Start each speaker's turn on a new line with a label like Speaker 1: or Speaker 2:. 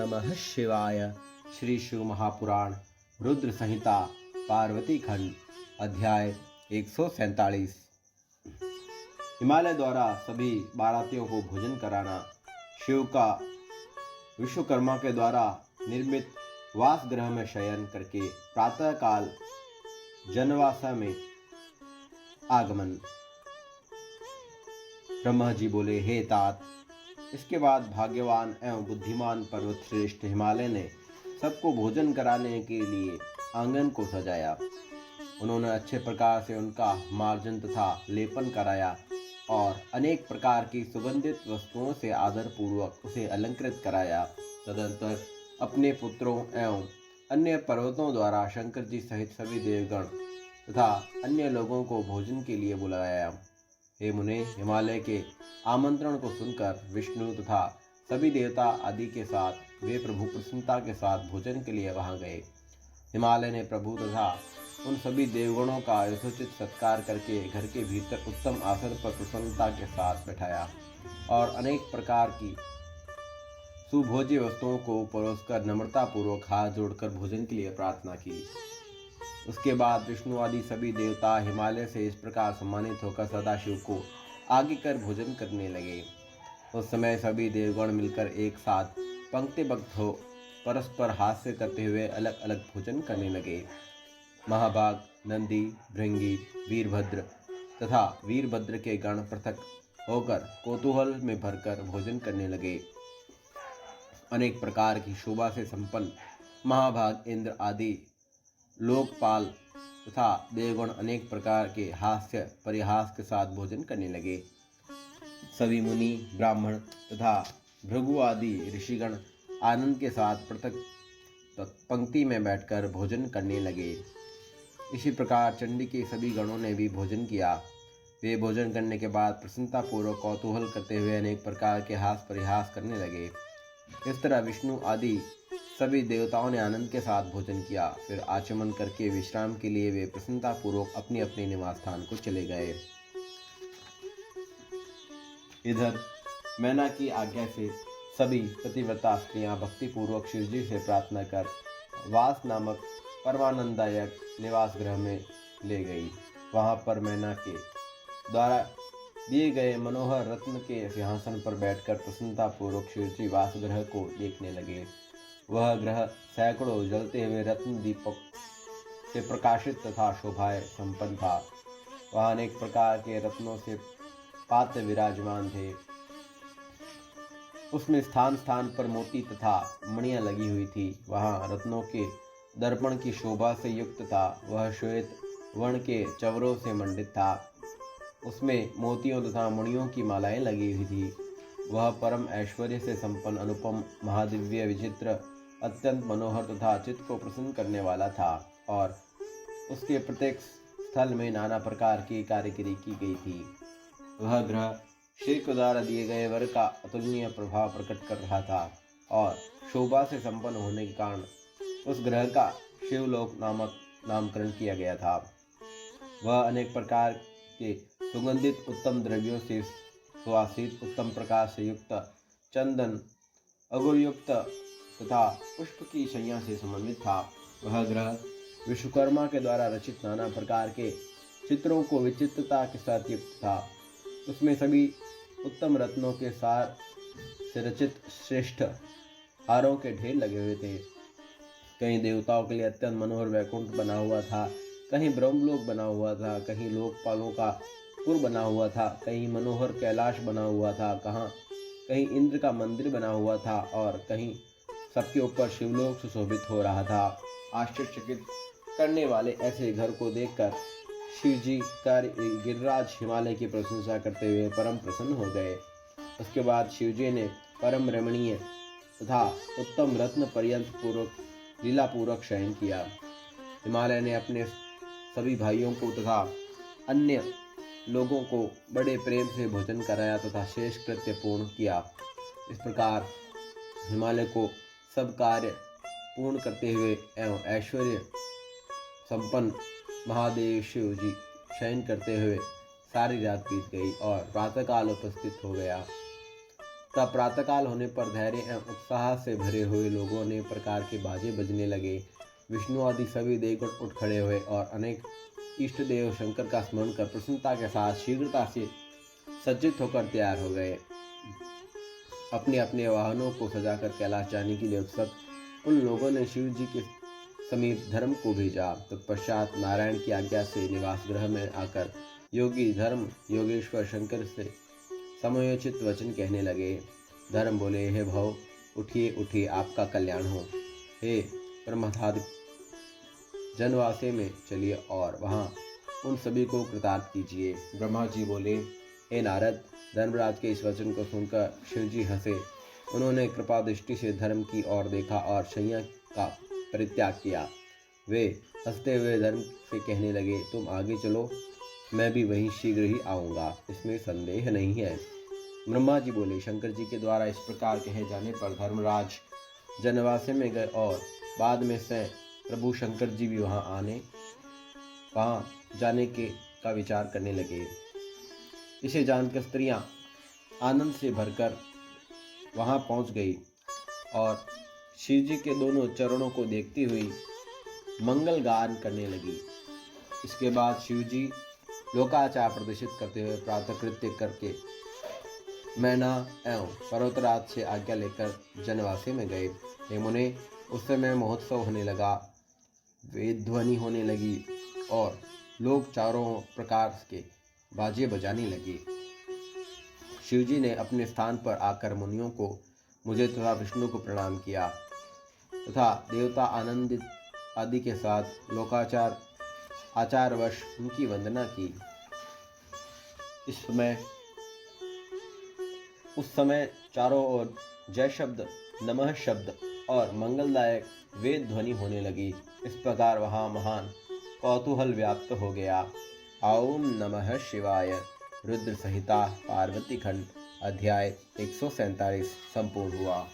Speaker 1: नमः शिवाय। श्री शिव महापुराण रुद्र संहिता पार्वती खंड अध्याय 147। हिमालय द्वारा सभी बारातियों को भोजन कराना। शिव का विश्वकर्मा के द्वारा निर्मित वास गृह में शयन करके प्रातः काल जनवासा में आगमन। ब्रह्मा जी बोले, हे तात। इसके बाद भाग्यवान एवं बुद्धिमान पर्वत श्रेष्ठ हिमालय ने सबको भोजन कराने के लिए आंगन को सजाया। उन्होंने अच्छे प्रकार से उनका मार्जन तथा लेपन कराया और अनेक प्रकार की सुगंधित वस्तुओं से आदरपूर्वक उसे अलंकृत कराया। तदंतर अपने पुत्रों एवं अन्य पर्वतों द्वारा शंकर जी सहित सभी देवगण तथा अन्य लोगों को भोजन के लिए बुलाया। हे मुने, हिमालय के आमंत्रण को सुनकर विष्णु तथा सभी देवता आदि के साथ वे प्रभु प्रसन्नता के साथ भोजन के लिए वहां गए। हिमालय ने प्रभु तथा उन सभी देवगणों का यथोचित सत्कार करके घर के भीतर उत्तम आसन पर प्रसन्नता के साथ बैठाया और अनेक प्रकार की सुभोज्य वस्तुओं को परोसकर नम्रतापूर्वक हाथ जोड़कर भोजन के लिए प्रार्थना की। उसके बाद विष्णु आदि सभी देवता हिमालय से इस प्रकार सम्मानित होकर सदाशिव को आगे कर भोजन करने लगे। उस समय सभी देवगण मिलकर एक साथ पंक्तिबद्ध हो परस्पर हास्य करते हुए अलग अलग भोजन करने लगे। महाभाग, नंदी, भृंगी, वीरभद्र तथा वीरभद्र के गण पृथक होकर कौतूहल में भरकर भोजन करने लगे। अनेक प्रकार की शोभा से संपन्न महाभाग, इंद्र आदि लोकपाल तथा देवगण अनेक प्रकार के हास्य परिहास के साथ भोजन करने लगे। सभी मुनि, ब्राह्मण तथा भृगु आदि ऋषिगण आनंद के साथ पृथक पंक्ति में बैठकर भोजन करने लगे। इसी प्रकार चंडी के सभी गणों ने भी भोजन किया। वे भोजन करने के बाद प्रसन्नतापूर्वक कौतूहल करते हुए अनेक प्रकार के हास परिहास करने लगे। इस तरह विष्णु आदि सभी देवताओं ने आनंद के साथ भोजन किया। फिर आचमन करके विश्राम के लिए वे प्रसन्नतापूर्वक अपने अपने निवास स्थान को चले गए। इधर मैना की आज्ञा से सभी पतिव्रता स्त्रियां भक्तिपूर्वक शिवजी से प्रार्थना कर वास नामक परमानंददायक निवास गृह में ले गई। वहां पर मैना के द्वारा दिए गए मनोहर रत्न के सिंहासन पर बैठकर प्रसन्नतापूर्वक शिवजी वास गृह को देखने लगे। वह ग्रह सैकड़ों जलते हुए रत्न दीपक से प्रकाशित तथा शोभाएं संपन्न था। वहाँ अनेक प्रकार के रत्नों से पात्र विराजमान थे। उसमें स्थान स्थान पर मोती तथा मणियां लगी हुई थी। वहाँ रत्नों के दर्पण की शोभा से युक्त था। वह श्वेत वर्ण के चवरों से मंडित था। उसमें मोतियों तथा मणियों की मालाएं लगी हुई थी। वह परम ऐश्वर्य से संपन्न अनुपम महादिव्य विचित्र अत्यंत मनोहर तथा चित्त को प्रसन्न करने वाला था और उसके प्रत्येक स्थल में नाना प्रकार की कारीगरी की गई थी। वह ग्रह श्री के द्वारा दिए गए वर का अतुलनीय प्रभाव प्रकट कर रहा था और शोभा से संपन्न होने के कारण उस ग्रह का शिवलोक नामक नामकरण किया गया था। वह अनेक प्रकार के सुगंधित उत्तम द्रव्यों से सुवासित उत्तम प्रकाश से युक्त चंदन अगुरयुक्त तथा पुष्प की शैया से समन्वित था। वह ग्रह विश्वकर्मा के द्वारा रचित नाना प्रकार के चित्रों को विचित्रता के साथ युक्त था। उसमें सभी उत्तम रत्नों के सार से रचित श्रेष्ठ हारों के ढेर लगे हुए थे। कहीं देवताओं के लिए अत्यंत मनोहर वैकुंठ बना हुआ था, कहीं ब्रह्मलोक बना हुआ था, कहीं लोकपालों का पुर बना हुआ था, कहीं मनोहर कैलाश बना हुआ था, कहीं इंद्र का मंदिर बना हुआ था और कहीं सबके ऊपर शिवलोक सुशोभित हो रहा था। आश्चर्यचकित करने वाले ऐसे घर को देखकर शिवजी गिरिराज हिमालय की प्रशंसा करते हुए परम प्रसन्न हो गए। उसके बाद शिवजी ने परम रमणीय तथा उत्तम रत्न पर्यंत पूर्वक लीलापूर्वक शयन किया। हिमालय ने अपने सभी भाइयों को तथा अन्य लोगों को बड़े प्रेम से भोजन कराया तथा शेष कृत्य पूर्ण किया। इस प्रकार हिमालय को सब कार्य पूर्ण करते हुए एवं ऐश्वर्य संपन्न महादेव शिव जी शयन करते हुए सारी रात बीत गई और प्रातःकाल उपस्थित हो गया। तब प्रातःकाल होने पर धैर्य एवं उत्साह से भरे हुए लोगों ने प्रकार के बाजे बजने लगे। विष्णु आदि सभी देवगण उठ खड़े हुए और अनेक इष्ट देव शंकर का स्मरण कर प्रसन्नता के साथ शीघ्रता से सज्जित होकर तैयार हो गए। अपने अपने वाहनों को सजाकर कैलाश जाने के लिए उत्सुक उन लोगों ने शिव जी के समीप धर्म को भेजा। तत्पश्चात नारायण की आज्ञा से निवास गृह में आकर योगी धर्म योगेश्वर शंकर से समयोचित वचन कहने लगे। धर्म बोले, हे भव, उठिए उठिए, आपका कल्याण हो। हे ब्रह्मधाद, जनवासे में चलिए और वहाँ उन सभी को कृतार्थ कीजिए। ब्रह्मा जी बोले, हे नारद, धर्मराज के इस वचन को सुनकर शिव जी हंसे। उन्होंने कृपा दृष्टि से धर्म की ओर देखा और शैया का परित्याग किया। वे हंसते हुए धर्म से कहने लगे, तुम आगे चलो, मैं भी वहीं शीघ्र ही आऊँगा, इसमें संदेह नहीं है। ब्रह्मा जी बोले, शंकर जी के द्वारा इस प्रकार कहे जाने पर धर्मराज जनवासे में गए और बाद में से प्रभु शंकर जी भी वहाँ जाने का विचार करने लगे। इसे जानकर स्त्रियां आनंद से भरकर वहां पहुंच गई और शिव जी के दोनों चरणों को देखती हुई मंगल गान करने लगी। इसके बाद शिव जी लोकाचार प्रदर्शित करते हुए प्रातःकृत्य करके मैना एवं पर्वतराज से आज्ञा लेकर जनवासे में गए। हे मुने, उस समय महोत्सव होने लगा, वेद ध्वनि होने लगी और लोग चारों प्रकार के बाजे बजाने लगे। शिवजी ने अपने स्थान पर आकर मुनियों को, मुझे तथा विष्णु को प्रणाम किया तथा देवता आनंदित आदि के साथ लोकाचार आचारवश उनकी वंदना की। उस समय चारों ओर जय शब्द, नमः शब्द और मंगलदायक वेद ध्वनि होने लगी। इस प्रकार वहाँ महान कौतूहल व्याप्त हो गया। ओम नमः शिवाय। रुद्र संहिता पार्वती खंड अध्याय 147 संपूर्ण हुआ।